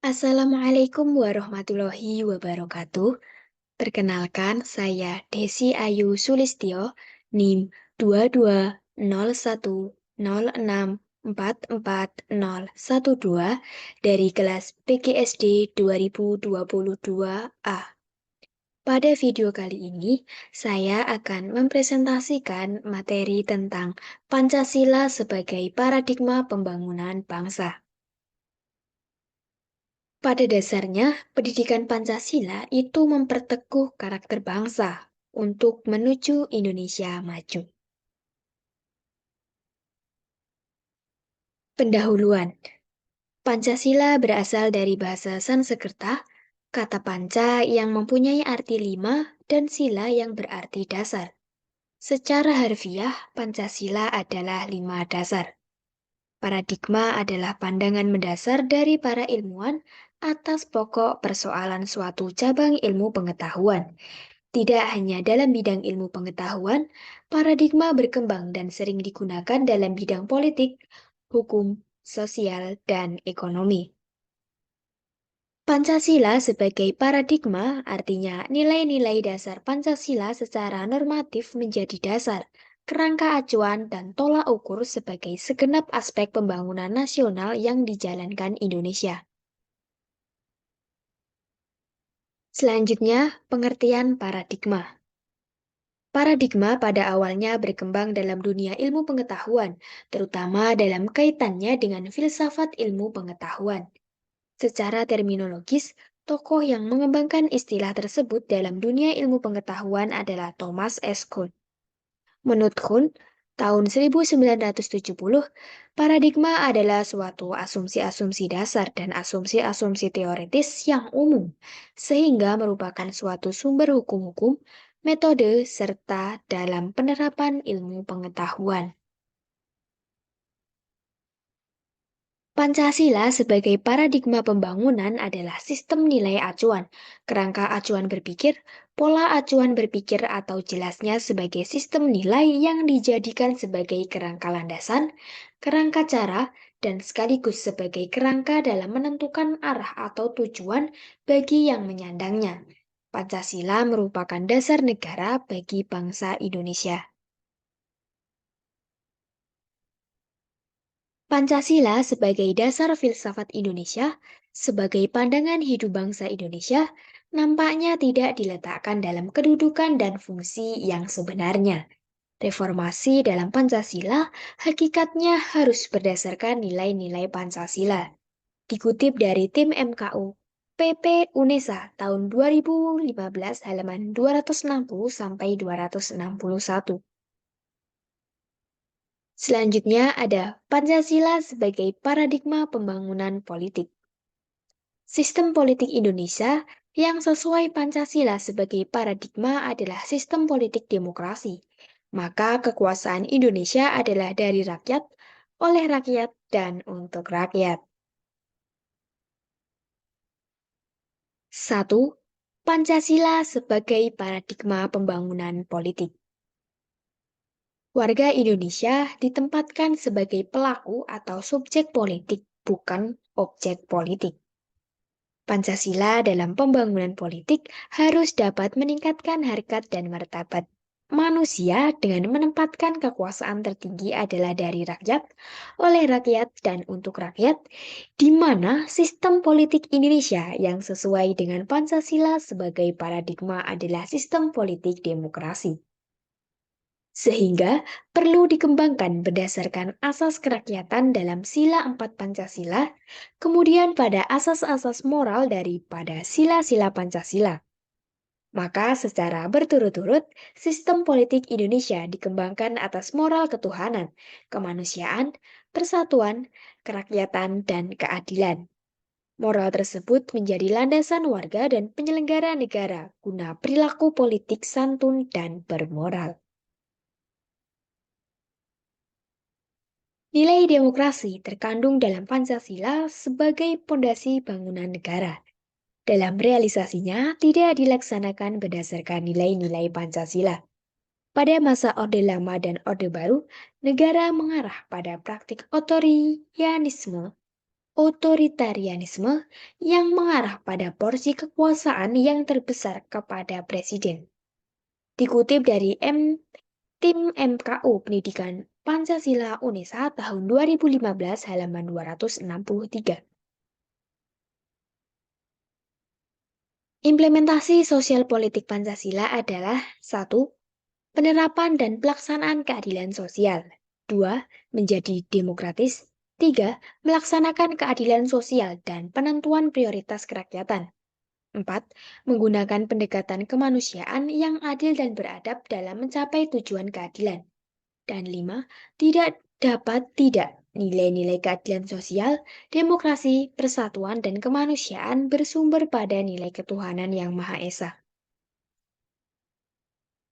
Assalamualaikum warahmatullahi wabarakatuh. Perkenalkan, saya Desi Ayu Sulistyo, NIM 22010644012 dari kelas PGSD 2022A. Pada video kali ini, saya akan mempresentasikan materi tentang Pancasila sebagai paradigma pembangunan bangsa. Pada dasarnya, pendidikan Pancasila itu memperteguh karakter bangsa untuk menuju Indonesia maju. Pendahuluan. Pancasila berasal dari bahasa Sanskerta, kata panca yang mempunyai arti lima dan sila yang berarti dasar. Secara harfiah, Pancasila adalah lima dasar. Paradigma adalah pandangan mendasar dari para ilmuwan atas pokok persoalan suatu cabang ilmu pengetahuan. Tidak hanya dalam bidang ilmu pengetahuan, paradigma berkembang dan sering digunakan dalam bidang politik, hukum, sosial, dan ekonomi. Pancasila sebagai paradigma artinya nilai-nilai dasar Pancasila secara normatif menjadi dasar, kerangka acuan, dan tolak ukur sebagai segenap aspek pembangunan nasional yang dijalankan Indonesia. Selanjutnya, pengertian paradigma. Paradigma pada awalnya berkembang dalam dunia ilmu pengetahuan, terutama dalam kaitannya dengan filsafat ilmu pengetahuan. Secara terminologis, tokoh yang mengembangkan istilah tersebut dalam dunia ilmu pengetahuan adalah Thomas S. Kuhn. Menurut Kuhn, tahun 1970, paradigma adalah suatu asumsi-asumsi dasar dan asumsi-asumsi teoritis yang umum, sehingga merupakan suatu sumber hukum-hukum, metode, serta dalam penerapan ilmu pengetahuan. Pancasila sebagai paradigma pembangunan adalah sistem nilai acuan, kerangka acuan berpikir, pola acuan berpikir atau jelasnya sebagai sistem nilai yang dijadikan sebagai kerangka landasan, kerangka cara, dan sekaligus sebagai kerangka dalam menentukan arah atau tujuan bagi yang menyandangnya. Pancasila merupakan dasar negara bagi bangsa Indonesia. Pancasila sebagai dasar filsafat Indonesia, sebagai pandangan hidup bangsa Indonesia, nampaknya tidak diletakkan dalam kedudukan dan fungsi yang sebenarnya. Reformasi dalam Pancasila hakikatnya harus berdasarkan nilai-nilai Pancasila. Dikutip dari tim MKU, PP UNESA tahun 2015 halaman 260 sampai 261. Selanjutnya ada Pancasila sebagai paradigma pembangunan politik. Sistem politik Indonesia yang sesuai Pancasila sebagai paradigma adalah sistem politik demokrasi. Maka kekuasaan Indonesia adalah dari rakyat, oleh rakyat, dan untuk rakyat. 1. Pancasila sebagai paradigma pembangunan politik. Warga Indonesia ditempatkan sebagai pelaku atau subjek politik, bukan objek politik. Pancasila dalam pembangunan politik harus dapat meningkatkan harkat dan martabat manusia dengan menempatkan kekuasaan tertinggi adalah dari rakyat, oleh rakyat, dan untuk rakyat, di mana sistem politik Indonesia yang sesuai dengan Pancasila sebagai paradigma adalah sistem politik demokrasi. Sehingga perlu dikembangkan berdasarkan asas kerakyatan dalam sila 4 Pancasila, kemudian pada asas-asas moral daripada sila-sila Pancasila. Maka secara berturut-turut, sistem politik Indonesia dikembangkan atas moral ketuhanan, kemanusiaan, persatuan, kerakyatan, dan keadilan. Moral tersebut menjadi landasan warga dan penyelenggara negara guna perilaku politik santun dan bermoral. Nilai demokrasi terkandung dalam Pancasila sebagai pondasi bangunan negara. Dalam realisasinya, tidak dilaksanakan berdasarkan nilai-nilai Pancasila. Pada masa Orde Lama dan Orde Baru, negara mengarah pada praktik otoritarianisme. otoritarianisme yang mengarah pada porsi kekuasaan yang terbesar kepada presiden. Dikutip dari Tim MKU Pendidikan Pancasila UNESA tahun 2015 halaman 263. Implementasi sosial politik Pancasila adalah 1. Penerapan dan pelaksanaan keadilan sosial. 2. Menjadi demokratis. 3. Melaksanakan keadilan sosial dan penentuan prioritas kerakyatan. 4. Menggunakan pendekatan kemanusiaan yang adil dan beradab dalam mencapai tujuan keadilan. Dan 5. Tidak nilai-nilai keadilan sosial, demokrasi, persatuan, dan kemanusiaan bersumber pada nilai ketuhanan yang Maha Esa.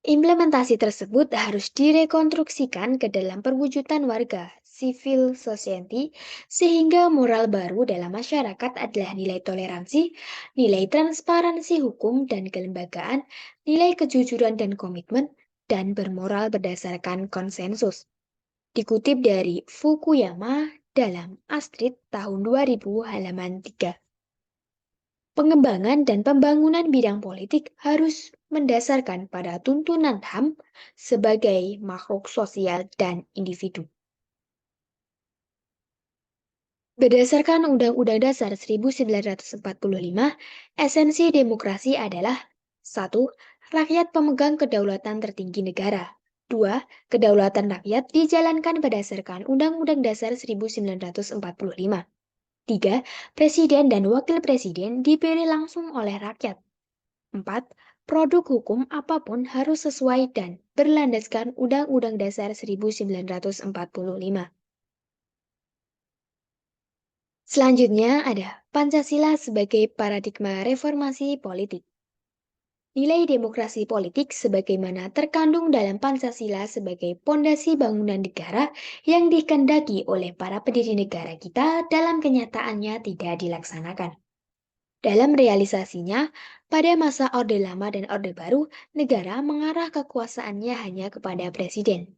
Implementasi tersebut harus direkonstruksikan ke dalam perwujudan warga, civil society, sehingga moral baru dalam masyarakat adalah nilai toleransi, nilai transparansi hukum dan kelembagaan, nilai kejujuran dan komitmen, dan bermoral berdasarkan konsensus. Dikutip dari Fukuyama dalam Astrid tahun 2000 halaman 3. Pengembangan dan pembangunan bidang politik harus mendasarkan pada tuntunan HAM sebagai makhluk sosial dan individu. Berdasarkan Undang-Undang Dasar 1945, esensi demokrasi adalah 1. Rakyat pemegang kedaulatan tertinggi negara. 2. Kedaulatan rakyat dijalankan berdasarkan Undang-Undang Dasar 1945. 3. Presiden dan wakil presiden dipilih langsung oleh rakyat. 4. Produk hukum apapun harus sesuai dan berlandaskan Undang-Undang Dasar 1945. Selanjutnya ada Pancasila sebagai paradigma reformasi politik. Nilai demokrasi politik sebagaimana terkandung dalam Pancasila sebagai pondasi bangunan negara yang dikehendaki oleh para pendiri negara kita dalam kenyataannya tidak dilaksanakan. Dalam realisasinya, pada masa Orde Lama dan Orde Baru, negara mengarah kekuasaannya hanya kepada presiden.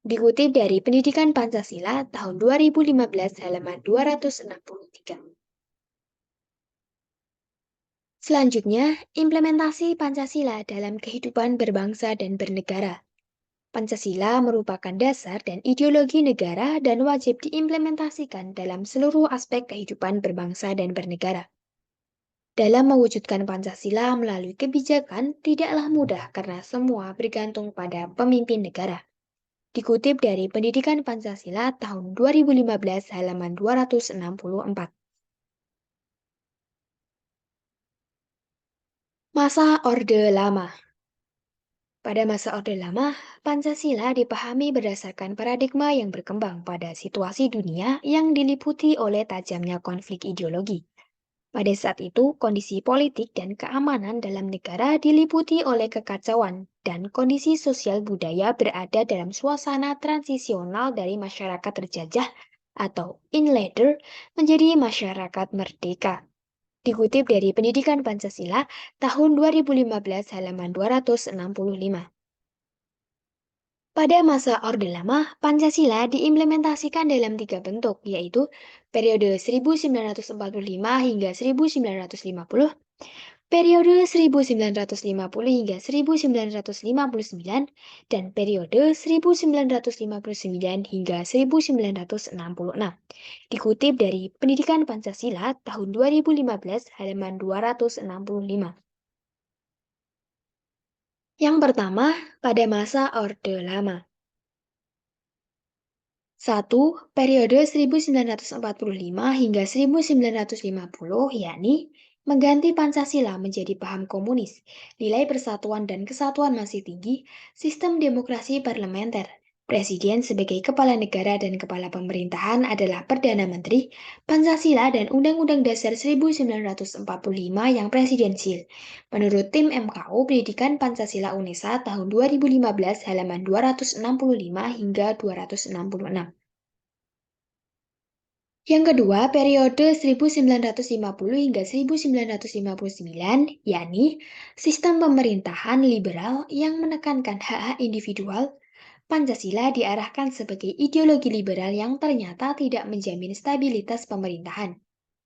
Dikutip dari Pendidikan Pancasila tahun 2015 halaman 263. Selanjutnya, implementasi Pancasila dalam kehidupan berbangsa dan bernegara. Pancasila merupakan dasar dan ideologi negara dan wajib diimplementasikan dalam seluruh aspek kehidupan berbangsa dan bernegara. Dalam mewujudkan Pancasila melalui kebijakan tidaklah mudah karena semua bergantung pada pemimpin negara. Dikutip dari Pendidikan Pancasila tahun 2015 halaman 264. Masa Orde Lama. Pada masa Orde Lama, Pancasila dipahami berdasarkan paradigma yang berkembang pada situasi dunia yang diliputi oleh tajamnya konflik ideologi. Pada saat itu, kondisi politik dan keamanan dalam negara diliputi oleh kekacauan dan kondisi sosial budaya berada dalam suasana transisional dari masyarakat terjajah atau inlander menjadi masyarakat merdeka. Dikutip dari Pendidikan Pancasila tahun 2015 halaman 265. Pada masa Orde Lama, Pancasila diimplementasikan dalam 3 bentuk, yaitu periode 1945 hingga 1950, periode 1950 hingga 1959, dan periode 1959 hingga 1966. Dikutip dari Pendidikan Pancasila tahun 2015 halaman 265. Yang pertama, pada masa Orde Lama. 1. Periode 1945 hingga 1950, yakni mengganti Pancasila menjadi paham komunis, nilai persatuan dan kesatuan masih tinggi, sistem demokrasi parlementer. Presiden sebagai kepala negara dan kepala pemerintahan adalah Perdana Menteri, Pancasila dan Undang-Undang Dasar 1945 yang presidensil. Menurut tim MKU Pendidikan Pancasila UNESA tahun 2015 halaman 265 hingga 266. Yang kedua, periode 1950 hingga 1959, yakni sistem pemerintahan liberal yang menekankan hak-hak individual. Pancasila diarahkan sebagai ideologi liberal yang ternyata tidak menjamin stabilitas pemerintahan.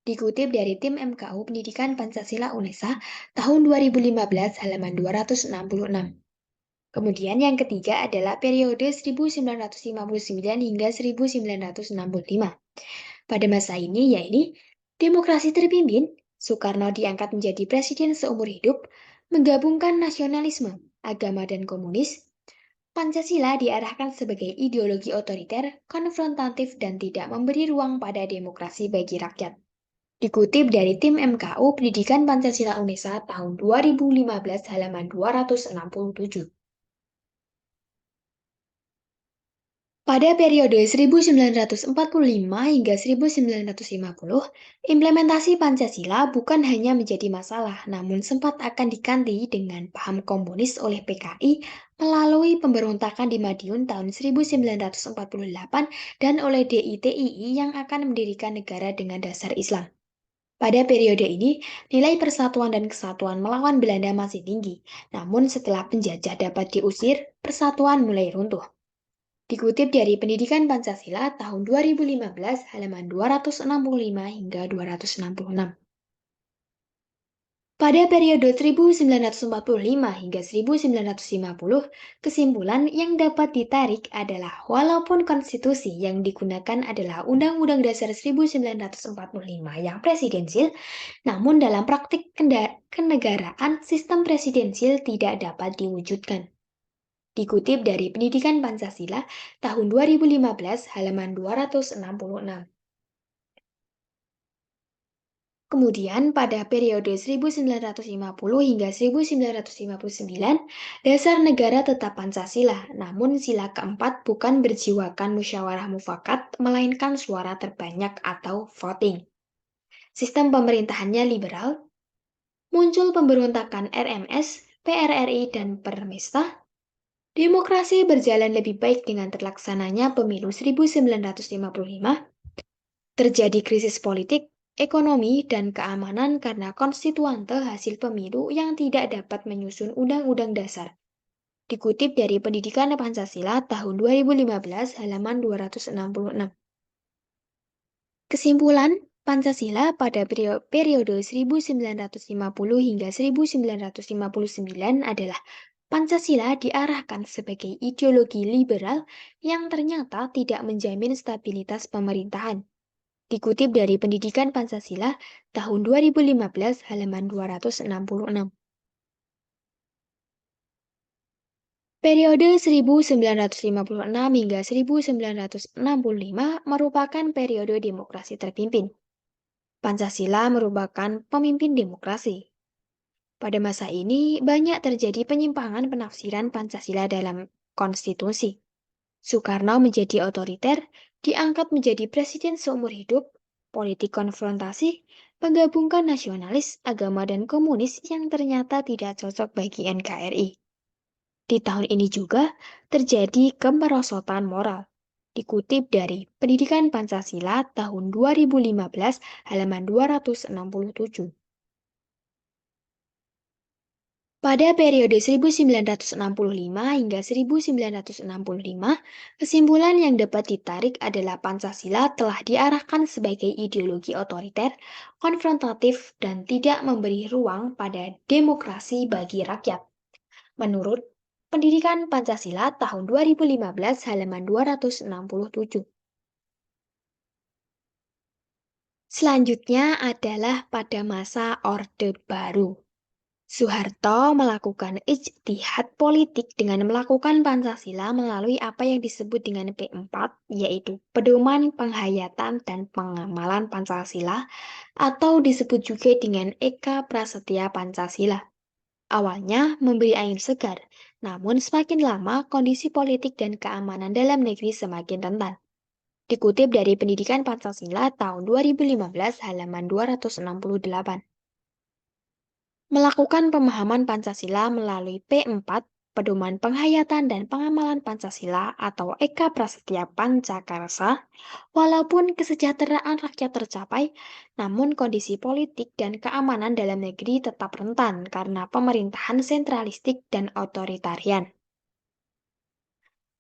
Dikutip dari tim MKU Pendidikan Pancasila UNESA tahun 2015 halaman 266. Kemudian yang ketiga adalah periode 1959 hingga 1965. Pada masa ini, yakni demokrasi terpimpin, Soekarno diangkat menjadi presiden seumur hidup, menggabungkan nasionalisme, agama dan komunis. Pancasila diarahkan sebagai ideologi otoriter, konfrontatif, dan tidak memberi ruang pada demokrasi bagi rakyat. Dikutip dari tim MKU Pendidikan Pancasila UNESA tahun 2015 halaman 267. Pada periode 1945 hingga 1950, implementasi Pancasila bukan hanya menjadi masalah, namun sempat akan diganti dengan paham komunis oleh PKI melalui pemberontakan di Madiun tahun 1948 dan oleh DITII yang akan mendirikan negara dengan dasar Islam. Pada periode ini, nilai persatuan dan kesatuan melawan Belanda masih tinggi, namun setelah penjajah dapat diusir, persatuan mulai runtuh. Dikutip dari Pendidikan Pancasila tahun 2015 halaman 265 hingga 266. Pada periode 1945 hingga 1950, kesimpulan yang dapat ditarik adalah walaupun konstitusi yang digunakan adalah Undang-Undang Dasar 1945 yang presidensil, namun dalam praktik kenegaraan sistem presidensil tidak dapat diwujudkan. Dikutip dari Pendidikan Pancasila tahun 2015 halaman 266. Kemudian pada periode 1950 hingga 1959, dasar negara tetap Pancasila, namun sila keempat bukan berjiwakan musyawarah mufakat, melainkan suara terbanyak atau voting. Sistem pemerintahannya liberal, muncul pemberontakan RMS, PRRI, dan Permesta. Demokrasi berjalan lebih baik dengan terlaksananya pemilu 1955. Terjadi krisis politik, ekonomi, dan keamanan karena konstituante hasil pemilu yang tidak dapat menyusun undang-undang dasar. Dikutip dari Pendidikan Pancasila tahun 2015 halaman 266. Kesimpulan, Pancasila pada periode 1950 hingga 1959 adalah Pancasila diarahkan sebagai ideologi liberal yang ternyata tidak menjamin stabilitas pemerintahan. Dikutip dari Pendidikan Pancasila tahun 2015 halaman 266. Periode 1956 hingga 1965 merupakan periode demokrasi terpimpin. Pancasila merupakan pemimpin demokrasi. Pada masa ini, banyak terjadi penyimpangan penafsiran Pancasila dalam konstitusi. Soekarno menjadi otoriter, diangkat menjadi presiden seumur hidup, politik konfrontasi, menggabungkan nasionalis, agama, dan komunis yang ternyata tidak cocok bagi NKRI. Di tahun ini juga terjadi kemerosotan moral. Dikutip dari Pendidikan Pancasila tahun 2015 halaman 267. Pada periode 1965 hingga 1965, kesimpulan yang dapat ditarik adalah Pancasila telah diarahkan sebagai ideologi otoriter, konfrontatif, dan tidak memberi ruang pada demokrasi bagi rakyat. Menurut Pendidikan Pancasila tahun 2015 halaman 267. Selanjutnya adalah pada masa Orde Baru. Soeharto melakukan ijtihad politik dengan melakukan Pancasila melalui apa yang disebut dengan P4, yaitu Pedoman Penghayatan dan Pengamalan Pancasila, atau disebut juga dengan Eka Prasetya Pancasila. Awalnya memberi angin segar, namun semakin lama kondisi politik dan keamanan dalam negeri semakin rentan. Dikutip dari Pendidikan Pancasila tahun 2015 halaman 268. Melakukan pemahaman Pancasila melalui P4, Pedoman Penghayatan dan Pengamalan Pancasila atau Eka Prasetya Pancakarsa, walaupun kesejahteraan rakyat tercapai, namun kondisi politik dan keamanan dalam negeri tetap rentan karena pemerintahan sentralistik dan otoritarian.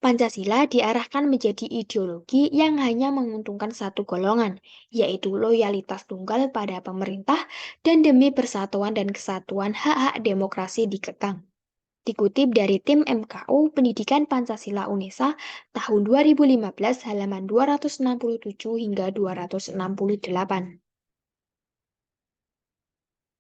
Pancasila diarahkan menjadi ideologi yang hanya menguntungkan satu golongan, yaitu loyalitas tunggal pada pemerintah dan demi persatuan dan kesatuan hak-hak demokrasi dikekang. Dikutip dari tim MKU Pendidikan Pancasila UNESA tahun 2015 halaman 267 hingga 268.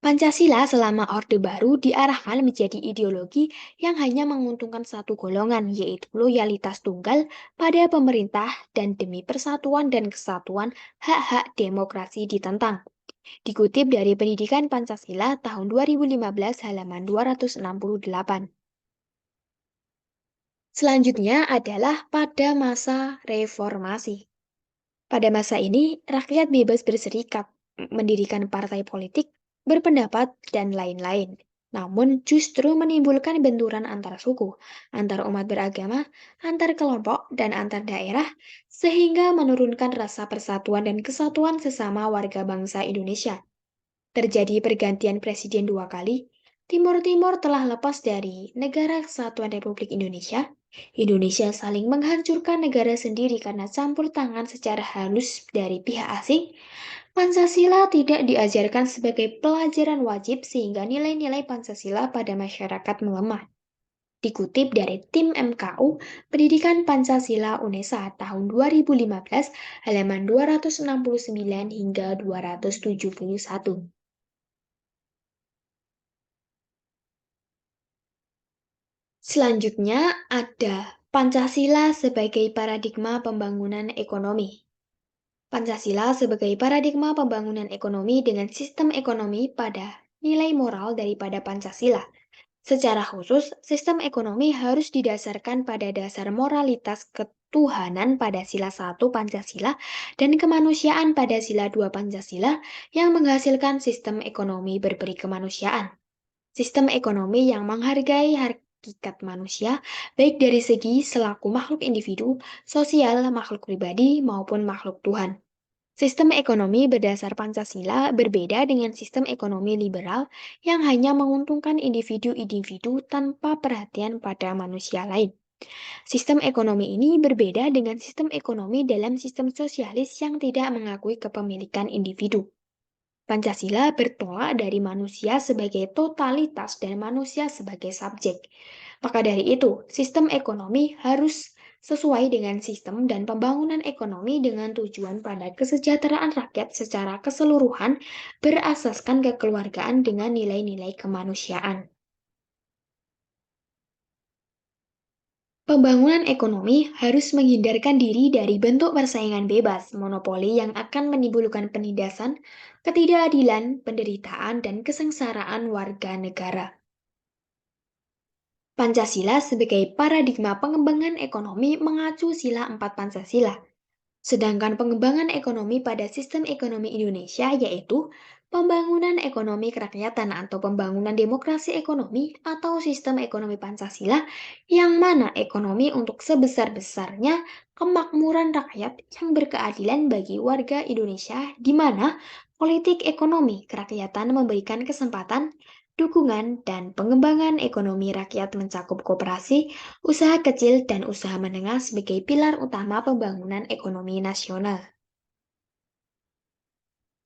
Pancasila selama Orde Baru diarahkan menjadi ideologi yang hanya menguntungkan satu golongan, yaitu loyalitas tunggal pada pemerintah dan demi persatuan dan kesatuan hak-hak demokrasi ditentang. Dikutip dari Pendidikan Pancasila tahun 2015 halaman 268. Selanjutnya adalah pada masa reformasi. Pada masa ini, rakyat bebas berserikat, mendirikan partai politik, berpendapat, dan lain-lain. Namun justru menimbulkan benturan antar suku, antar umat beragama, antar kelompok, dan antar daerah, sehingga menurunkan rasa persatuan dan kesatuan sesama warga bangsa Indonesia. Terjadi pergantian presiden 2 kali, Timur Timur telah lepas dari Negara Kesatuan Republik Indonesia. Indonesia saling menghancurkan negara sendiri karena campur tangan secara halus dari pihak asing. Pancasila tidak diajarkan sebagai pelajaran wajib sehingga nilai-nilai Pancasila pada masyarakat melemah. Dikutip dari tim MKU Pendidikan Pancasila UNESA tahun 2015 halaman 269 hingga 271. Selanjutnya ada Pancasila sebagai paradigma pembangunan ekonomi. Pancasila sebagai paradigma pembangunan ekonomi dengan sistem ekonomi pada nilai moral daripada Pancasila. Secara khusus, sistem ekonomi harus didasarkan pada dasar moralitas ketuhanan pada sila 1 Pancasila dan kemanusiaan pada sila 2 Pancasila yang menghasilkan sistem ekonomi berberi kemanusiaan. Sistem ekonomi yang menghargai hakikat manusia, baik dari segi selaku makhluk individu, sosial, makhluk pribadi, maupun makhluk Tuhan. Sistem ekonomi berdasar Pancasila berbeda dengan sistem ekonomi liberal yang hanya menguntungkan individu-individu tanpa perhatian pada manusia lain. Sistem ekonomi ini berbeda dengan sistem ekonomi dalam sistem sosialis yang tidak mengakui kepemilikan individu. Pancasila bertolak dari manusia sebagai totalitas dan manusia sebagai subjek. Maka dari itu, sistem ekonomi harus sesuai dengan sistem dan pembangunan ekonomi dengan tujuan pada kesejahteraan rakyat secara keseluruhan berasaskan kekeluargaan dengan nilai-nilai kemanusiaan. Pembangunan ekonomi harus menghindarkan diri dari bentuk persaingan bebas, monopoli yang akan menimbulkan penindasan, ketidakadilan, penderitaan, dan kesengsaraan warga negara. Pancasila sebagai paradigma pengembangan ekonomi mengacu sila 4 Pancasila. Sedangkan pengembangan ekonomi pada sistem ekonomi Indonesia yaitu pembangunan ekonomi kerakyatan atau pembangunan demokrasi ekonomi atau sistem ekonomi Pancasila yang mana ekonomi untuk sebesar-besarnya kemakmuran rakyat yang berkeadilan bagi warga Indonesia di mana politik ekonomi kerakyatan memberikan kesempatan, dukungan, dan pengembangan ekonomi rakyat mencakup koperasi, usaha kecil dan usaha menengah sebagai pilar utama pembangunan ekonomi nasional.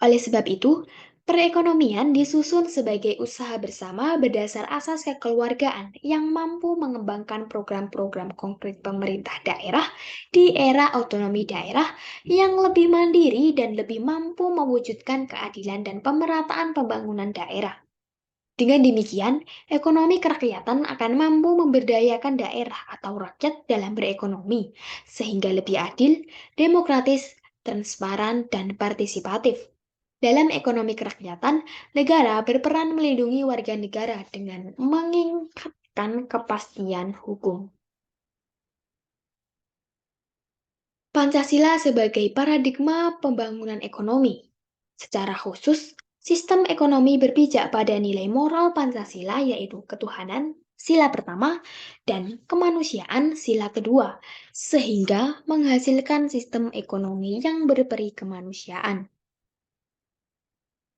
Oleh sebab itu, perekonomian disusun sebagai usaha bersama berdasar asas kekeluargaan yang mampu mengembangkan program-program konkret pemerintah daerah di era otonomi daerah yang lebih mandiri dan lebih mampu mewujudkan keadilan dan pemerataan pembangunan daerah. Dengan demikian, ekonomi kerakyatan akan mampu memberdayakan daerah atau rakyat dalam berekonomi, sehingga lebih adil, demokratis, transparan, dan partisipatif. Dalam ekonomi kerakyatan, negara berperan melindungi warga negara dengan meningkatkan kepastian hukum. Pancasila sebagai paradigma pembangunan ekonomi. Secara khusus, sistem ekonomi berpijak pada nilai moral Pancasila yaitu ketuhanan, sila pertama, dan kemanusiaan, sila kedua, sehingga menghasilkan sistem ekonomi yang berperi kemanusiaan.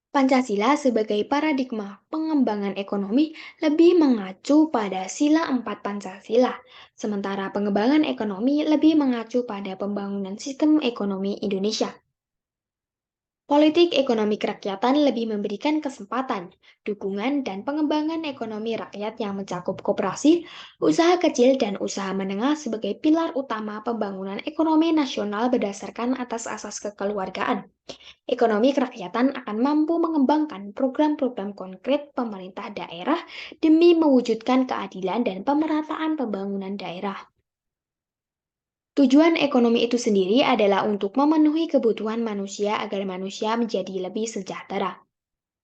Pancasila sebagai paradigma pengembangan ekonomi lebih mengacu pada sila 4 Pancasila, sementara pengembangan ekonomi lebih mengacu pada pembangunan sistem ekonomi Indonesia. Politik ekonomi kerakyatan lebih memberikan kesempatan, dukungan, dan pengembangan ekonomi rakyat yang mencakup koperasi, usaha kecil, dan usaha menengah sebagai pilar utama pembangunan ekonomi nasional berdasarkan atas asas kekeluargaan. Ekonomi kerakyatan akan mampu mengembangkan program-program konkret pemerintah daerah demi mewujudkan keadilan dan pemerataan pembangunan daerah. Tujuan ekonomi itu sendiri adalah untuk memenuhi kebutuhan manusia agar manusia menjadi lebih sejahtera.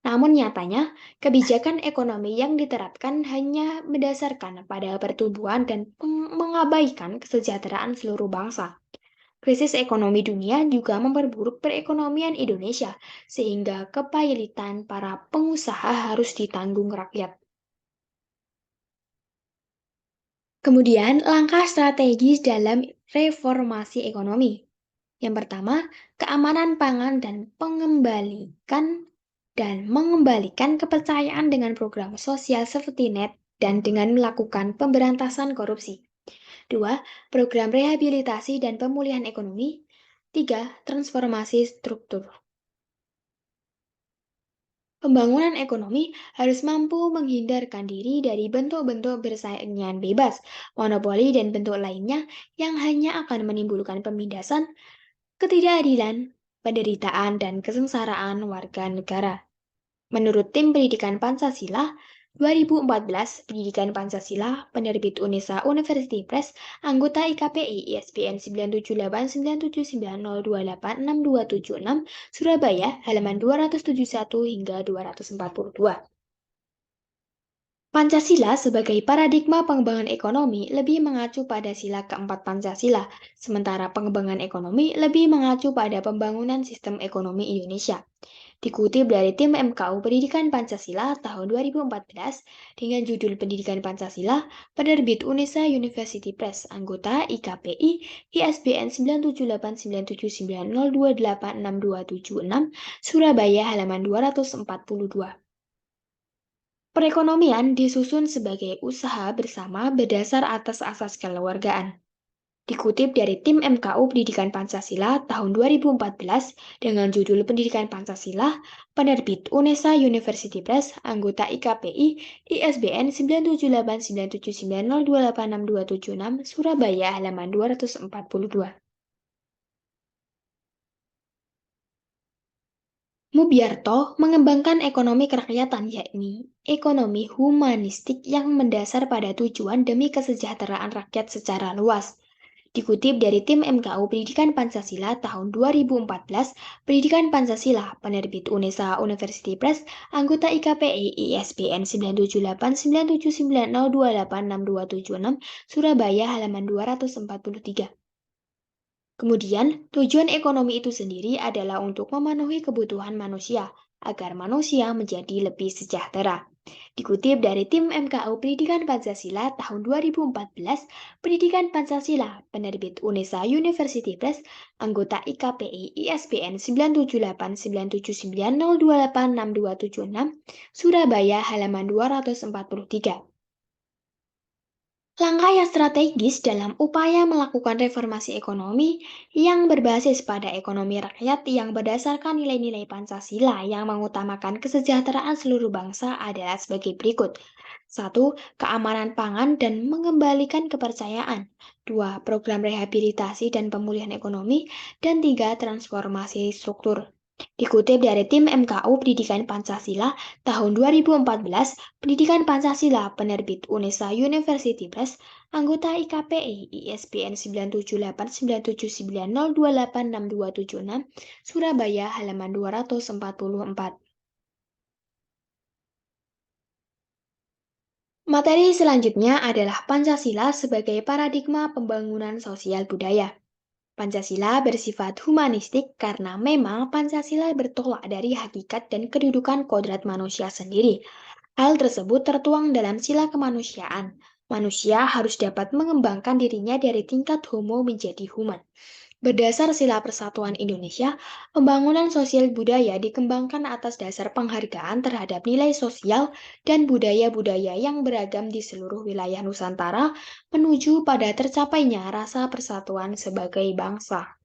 Namun nyatanya, kebijakan ekonomi yang diterapkan hanya berdasarkan pada pertumbuhan dan mengabaikan kesejahteraan seluruh bangsa. Krisis ekonomi dunia juga memperburuk perekonomian Indonesia, sehingga kepailitan para pengusaha harus ditanggung rakyat. Kemudian, langkah strategis dalam reformasi ekonomi. Yang pertama, keamanan pangan dan mengembalikan kepercayaan dengan program sosial seperti net dan dengan melakukan pemberantasan korupsi. Dua, program rehabilitasi dan pemulihan ekonomi. Tiga, transformasi struktur. Pembangunan ekonomi harus mampu menghindarkan diri dari bentuk-bentuk persaingan bebas, monopoli, dan bentuk lainnya yang hanya akan menimbulkan pemindasan, ketidakadilan, penderitaan, dan kesengsaraan warga negara. Menurut Tim Pendidikan Pancasila, 2014, Pendidikan Pancasila, penerbit Unesa University Press, anggota IKPI, ISBN 9789790286276, Surabaya, halaman 271 hingga 242. Pancasila sebagai paradigma pengembangan ekonomi lebih mengacu pada sila keempat Pancasila, sementara pengembangan ekonomi lebih mengacu pada pembangunan sistem ekonomi Indonesia. Dikutip dari tim MKU Pendidikan Pancasila tahun 2014 dengan judul Pendidikan Pancasila, penerbit Unesa University Press, anggota IKPI, ISBN 9789790286276, Surabaya, halaman 242. Perekonomian disusun sebagai usaha bersama berdasar atas asas kekeluargaan. Dikutip dari tim MKU Pendidikan Pancasila tahun 2014 dengan judul Pendidikan Pancasila, penerbit Unesa University Press, anggota IKPI, ISBN 9789790286276, Surabaya, halaman 242. Mubyarto mengembangkan ekonomi kerakyatan, yakni ekonomi humanistik yang mendasar pada tujuan demi kesejahteraan rakyat secara luas. Dikutip dari tim MKU Pendidikan Pancasila tahun 2014, Pendidikan Pancasila, penerbit Unesa University Press, anggota IKPI, ISBN 9789790286276, Surabaya, halaman 243. Kemudian, tujuan ekonomi itu sendiri adalah untuk memenuhi kebutuhan manusia, agar manusia menjadi lebih sejahtera. Dikutip dari tim MKU Pendidikan Pancasila tahun 2014, Pendidikan Pancasila, penerbit Unesa University Press, anggota IKPI, ISBN 9789790286276, Surabaya, halaman 243. Langkah yang strategis dalam upaya melakukan reformasi ekonomi yang berbasis pada ekonomi rakyat yang berdasarkan nilai-nilai Pancasila yang mengutamakan kesejahteraan seluruh bangsa adalah sebagai berikut. 1. Keamanan pangan dan mengembalikan kepercayaan. 2. Program rehabilitasi dan pemulihan ekonomi. Dan 3. Transformasi struktur. Dikutip dari tim MKU Pendidikan Pancasila tahun 2014, Pendidikan Pancasila penerbit Unesa University Press, anggota IKPI, ISBN 9789790286276, Surabaya, halaman 244. Materi selanjutnya adalah Pancasila sebagai paradigma pembangunan sosial budaya. Pancasila bersifat humanistik karena memang Pancasila bertolak dari hakikat dan kedudukan kodrat manusia sendiri. Hal tersebut tertuang dalam sila kemanusiaan. Manusia harus dapat mengembangkan dirinya dari tingkat homo menjadi human. Berdasar Sila Persatuan Indonesia, pembangunan sosial budaya dikembangkan atas dasar penghargaan terhadap nilai sosial dan budaya-budaya yang beragam di seluruh wilayah Nusantara menuju pada tercapainya rasa persatuan sebagai bangsa.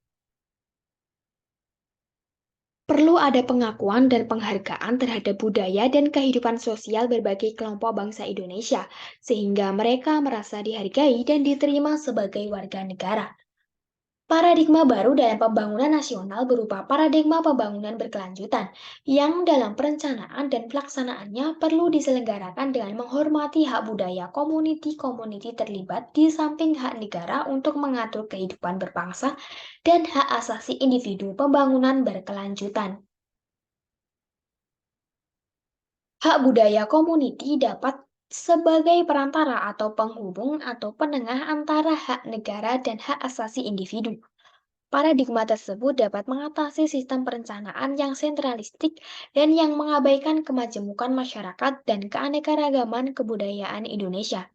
Perlu ada pengakuan dan penghargaan terhadap budaya dan kehidupan sosial berbagai kelompok bangsa Indonesia, sehingga mereka merasa dihargai dan diterima sebagai warga negara. Paradigma baru dalam pembangunan nasional berupa paradigma pembangunan berkelanjutan, yang dalam perencanaan dan pelaksanaannya perlu diselenggarakan dengan menghormati hak budaya komuniti-komuniti terlibat di samping hak negara untuk mengatur kehidupan berbangsa dan hak asasi individu pembangunan berkelanjutan. Hak budaya komuniti dapat sebagai perantara atau penghubung atau penengah antara hak negara dan hak asasi individu. Paradigma tersebut dapat mengatasi sistem perencanaan yang sentralistik dan yang mengabaikan kemajemukan masyarakat dan keanekaragaman kebudayaan Indonesia.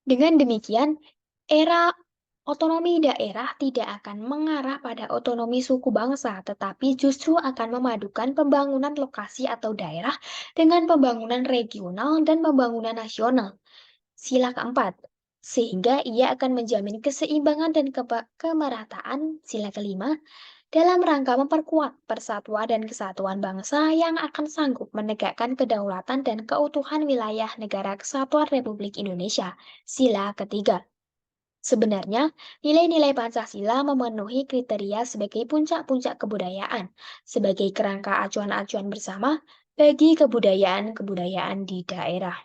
Dengan demikian, era otonomi daerah tidak akan mengarah pada otonomi suku bangsa, tetapi justru akan memadukan pembangunan lokasi atau daerah dengan pembangunan regional dan pembangunan nasional. Sila keempat, sehingga ia akan menjamin keseimbangan dan kemerataan. Sila kelima, dalam rangka memperkuat persatuan dan kesatuan bangsa yang akan sanggup menegakkan kedaulatan dan keutuhan wilayah negara kesatuan Republik Indonesia. Sila ketiga, sebenarnya nilai-nilai Pancasila memenuhi kriteria sebagai puncak-puncak kebudayaan, sebagai kerangka acuan-acuan bersama bagi kebudayaan-kebudayaan di daerah.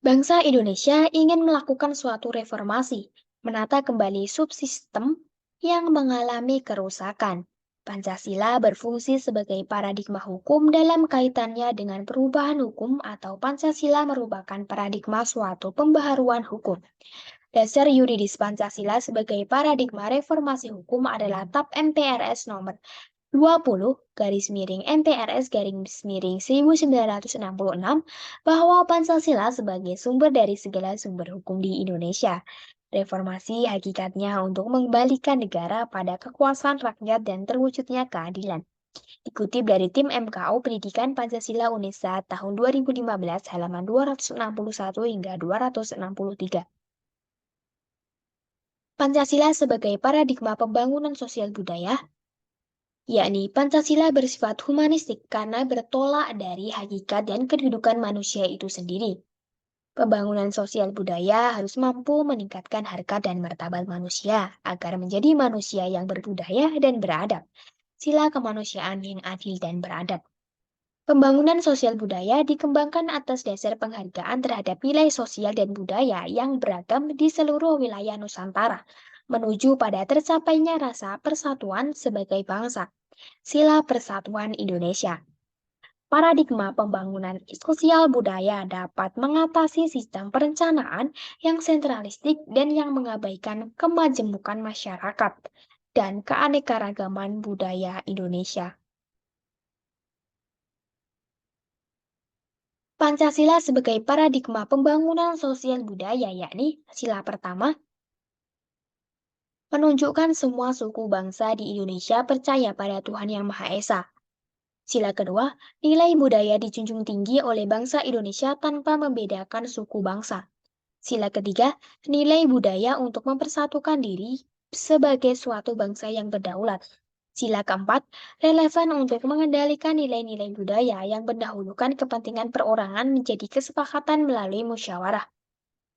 Bangsa Indonesia ingin melakukan suatu reformasi, menata kembali subsistem yang mengalami kerusakan. Pancasila berfungsi sebagai paradigma hukum dalam kaitannya dengan perubahan hukum atau Pancasila merupakan paradigma suatu pembaharuan hukum. Dasar yuridis Pancasila sebagai paradigma reformasi hukum adalah TAP MPRS nomor 20 garis miring MPRS garis miring 1966 bahwa Pancasila sebagai sumber dari segala sumber hukum di Indonesia. Reformasi hakikatnya untuk mengembalikan negara pada kekuasaan rakyat dan terwujudnya keadilan. Dikutip dari tim MKO Pendidikan Pancasila UNESA tahun 2015 halaman 261 hingga 263. Pancasila sebagai paradigma pembangunan sosial budaya, yakni Pancasila bersifat humanistik karena bertolak dari hakikat dan kedudukan manusia itu sendiri. Pembangunan sosial budaya harus mampu meningkatkan harkat dan martabat manusia agar menjadi manusia yang berbudaya dan beradab. Sila kemanusiaan yang adil dan beradab. Pembangunan sosial budaya dikembangkan atas dasar penghargaan terhadap nilai sosial dan budaya yang beragam di seluruh wilayah Nusantara, menuju pada tercapainya rasa persatuan sebagai bangsa. Sila Persatuan Indonesia. Paradigma pembangunan sosial budaya dapat mengatasi sistem perencanaan yang sentralistik dan yang mengabaikan kemajemukan masyarakat dan keanekaragaman budaya Indonesia. Pancasila sebagai paradigma pembangunan sosial budaya, yakni sila pertama, menunjukkan semua suku bangsa di Indonesia percaya pada Tuhan Yang Maha Esa. Sila kedua, nilai budaya dijunjung tinggi oleh bangsa Indonesia tanpa membedakan suku bangsa. Sila ketiga, nilai budaya untuk mempersatukan diri sebagai suatu bangsa yang berdaulat. Sila keempat, relevan untuk mengendalikan nilai-nilai budaya yang mendahulukan kepentingan perorangan menjadi kesepakatan melalui musyawarah.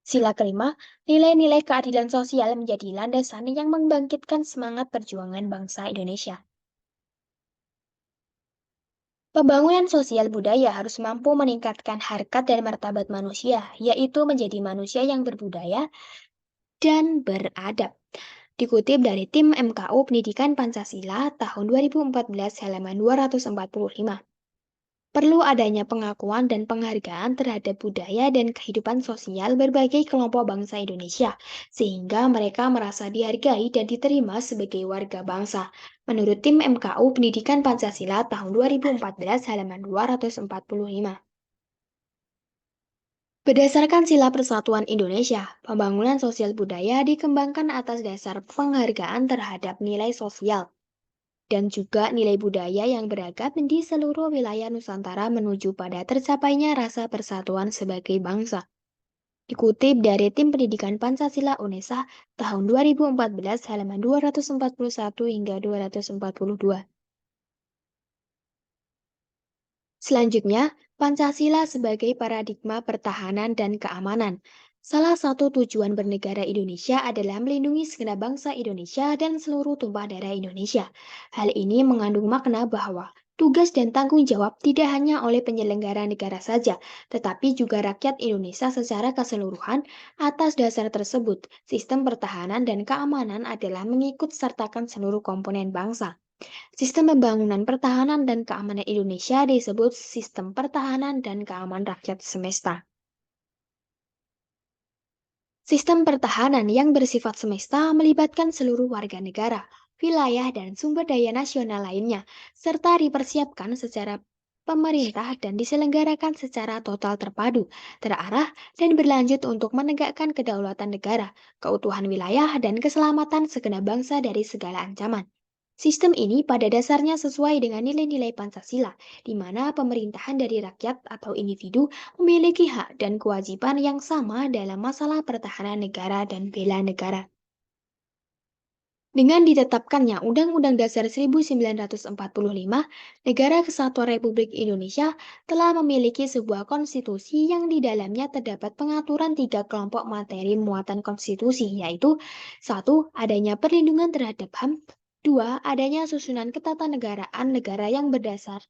Sila kelima, nilai-nilai keadilan sosial menjadi landasan yang membangkitkan semangat perjuangan bangsa Indonesia. Pembangunan sosial budaya harus mampu meningkatkan harkat dan martabat manusia, yaitu menjadi manusia yang berbudaya dan beradab. Dikutip dari tim MKO Pendidikan Pancasila tahun 2014 halaman 245. Perlu adanya pengakuan dan penghargaan terhadap budaya dan kehidupan sosial berbagai kelompok bangsa Indonesia, sehingga mereka merasa dihargai dan diterima sebagai warga bangsa. Menurut tim MKU Pendidikan Pancasila tahun 2014 halaman 245. Berdasarkan Sila Persatuan Indonesia, pembangunan sosial budaya dikembangkan atas dasar penghargaan terhadap nilai sosial dan juga nilai budaya yang beragam di seluruh wilayah Nusantara menuju pada tercapainya rasa persatuan sebagai bangsa. Dikutip dari Tim Pendidikan Pancasila UNESA tahun 2014 halaman 241 hingga 242. Selanjutnya, Pancasila sebagai paradigma pertahanan dan keamanan. Salah satu tujuan bernegara Indonesia adalah melindungi segenap bangsa Indonesia dan seluruh tumpah darah Indonesia. Hal ini mengandung makna bahwa tugas dan tanggung jawab tidak hanya oleh penyelenggara negara saja, tetapi juga rakyat Indonesia secara keseluruhan. Atas dasar tersebut, sistem pertahanan dan keamanan adalah mengikut sertakan seluruh komponen bangsa. Sistem pembangunan pertahanan dan keamanan Indonesia disebut Sistem Pertahanan dan Keamanan Rakyat Semesta. Sistem pertahanan yang bersifat semesta melibatkan seluruh warga negara, wilayah, dan sumber daya nasional lainnya, serta dipersiapkan secara pemerintah dan diselenggarakan secara total terpadu, terarah, dan berlanjut untuk menegakkan kedaulatan negara, keutuhan wilayah, dan keselamatan segenap bangsa dari segala ancaman. Sistem ini pada dasarnya sesuai dengan nilai-nilai Pancasila, di mana pemerintahan dari rakyat atau individu memiliki hak dan kewajiban yang sama dalam masalah pertahanan negara dan bela negara. Dengan ditetapkannya Undang-Undang Dasar 1945, Negara Kesatuan Republik Indonesia telah memiliki sebuah konstitusi yang di dalamnya terdapat pengaturan tiga kelompok materi muatan konstitusi, yaitu satu, adanya perlindungan terhadap HAM, dua, adanya susunan ketatanegaraan negara yang mendasar,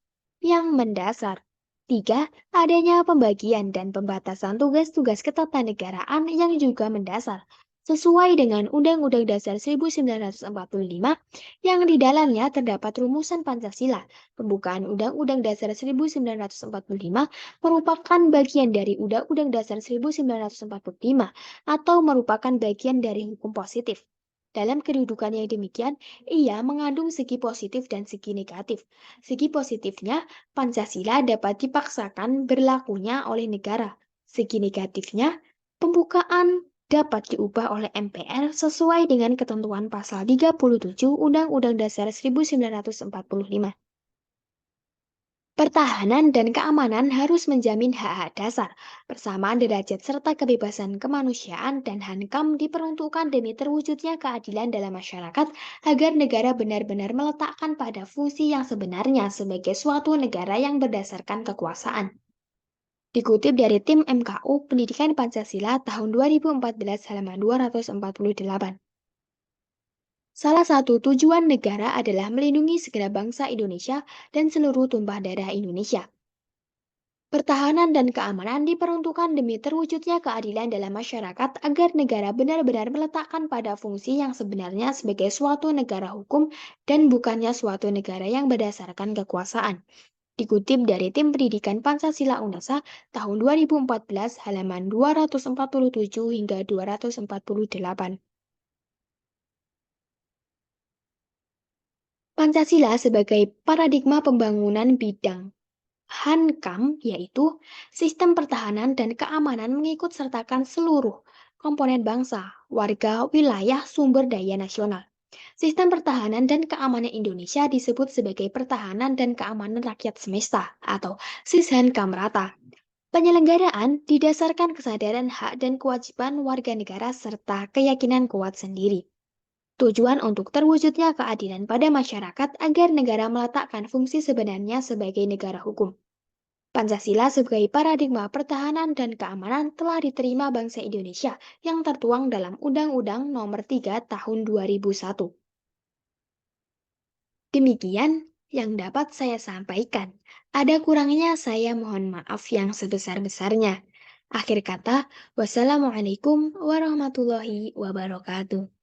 tiga, adanya pembagian dan pembatasan tugas-tugas ketatanegaraan yang juga mendasar sesuai dengan Undang-Undang Dasar 1945 yang di dalamnya terdapat rumusan Pancasila. Pembukaan Undang-Undang Dasar 1945 merupakan bagian dari Undang-Undang Dasar 1945 atau merupakan bagian dari hukum positif. Dalam kedudukan yang demikian, ia mengandung segi positif dan segi negatif. Segi positifnya, Pancasila dapat dipaksakan berlakunya oleh negara. Segi negatifnya, pembukaan dapat diubah oleh MPR sesuai dengan ketentuan pasal 37 Undang-Undang Dasar 1945. Pertahanan dan keamanan harus menjamin hak-hak dasar, persamaan derajat serta kebebasan kemanusiaan dan HANKAM diperuntukkan demi terwujudnya keadilan dalam masyarakat agar negara benar-benar meletakkan pada fungsi yang sebenarnya sebagai suatu negara yang berdasarkan kekuasaan. Dikutip dari tim MKU Pendidikan Pancasila tahun 2014 halaman 248. Salah satu tujuan negara adalah melindungi segenap bangsa Indonesia dan seluruh tumpah darah Indonesia. Pertahanan dan keamanan diperuntukkan demi terwujudnya keadilan dalam masyarakat agar negara benar-benar meletakkan pada fungsi yang sebenarnya sebagai suatu negara hukum dan bukannya suatu negara yang berdasarkan kekuasaan. Dikutip dari Tim Pendidikan Pancasila UNESA tahun 2014 halaman 247 hingga 248. Pancasila sebagai paradigma pembangunan bidang HANKAM, yaitu sistem pertahanan dan keamanan mengikut sertakan seluruh komponen bangsa, warga, wilayah, sumber daya nasional. Sistem pertahanan dan keamanan Indonesia disebut sebagai pertahanan dan keamanan rakyat semesta atau SISHANKAM rata. Penyelenggaraan didasarkan kesadaran hak dan kewajiban warga negara serta keyakinan kuat sendiri. Tujuan untuk terwujudnya keadilan pada masyarakat agar negara meletakkan fungsi sebenarnya sebagai negara hukum. Pancasila sebagai paradigma pertahanan dan keamanan telah diterima bangsa Indonesia yang tertuang dalam Undang-Undang Nomor 3 Tahun 2001. Demikian yang dapat saya sampaikan. Ada kurangnya saya mohon maaf yang sebesar-besarnya. Akhir kata, wassalamualaikum warahmatullahi wabarakatuh.